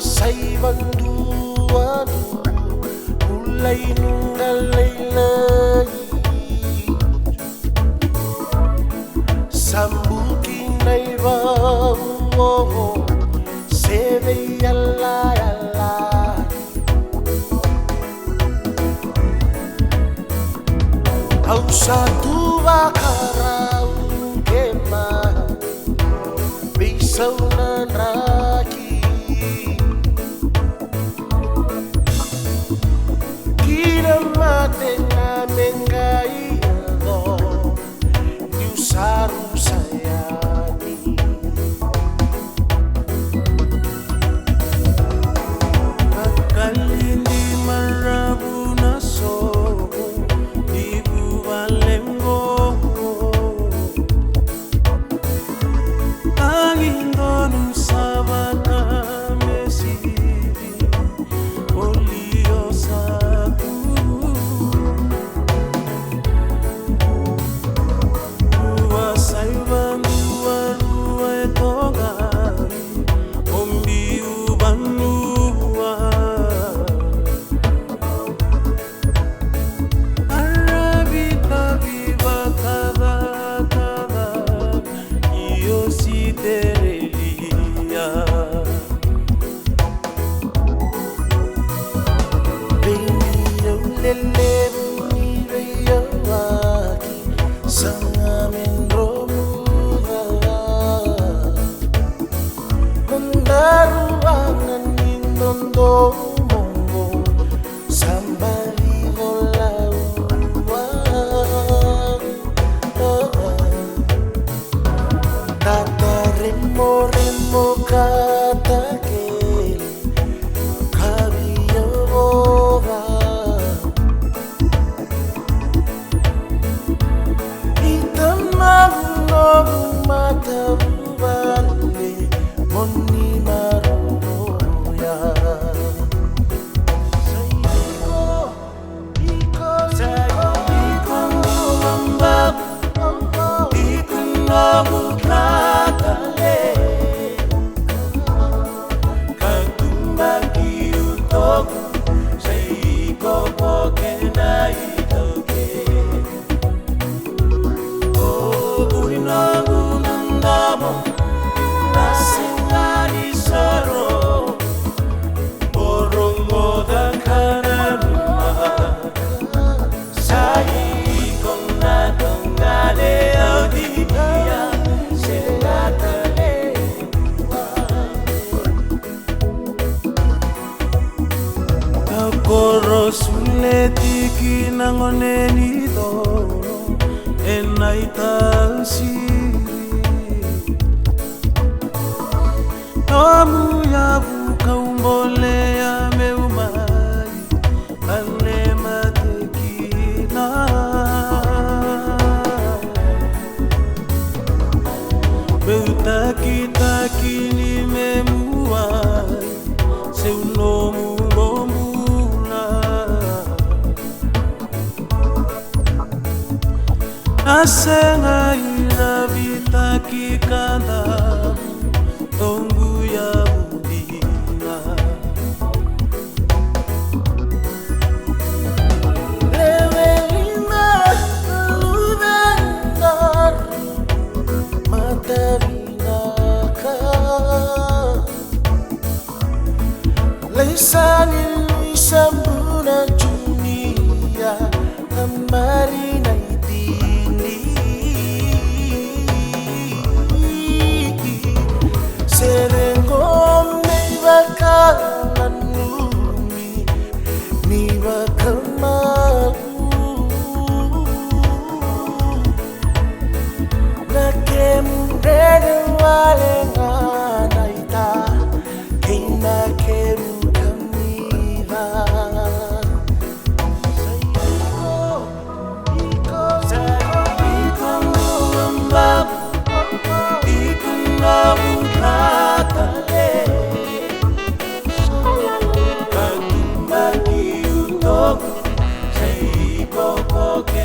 Saibanduanu mulai nungalay-lay sambukinay bawo sebe yalla au satu bakarau kema bisau nanraki mate na mengai do niu saru sayani akalindi marabu naso ibu valengo angin donu sabana mesiri oliosa remo kata ke kabiyoga itamang no mata bale moni maruya iko mamba iko Korosule tikinangoneni do enaitansiri Tomu ya bukaumole ya meumai alema tekina Beutaki-taki ni memuai seunomu Asenga ila vitaki kanda Tongu ya budina Lewelina lubengar Mata binaka Leisanil isambuna dunia Amarina Serengom ni bakalanumi ni bakamalu Nakem rede walenga naita Kina kem kamiva Iko mbak Iko ngabukatale Katumbagi utoku Seiko koke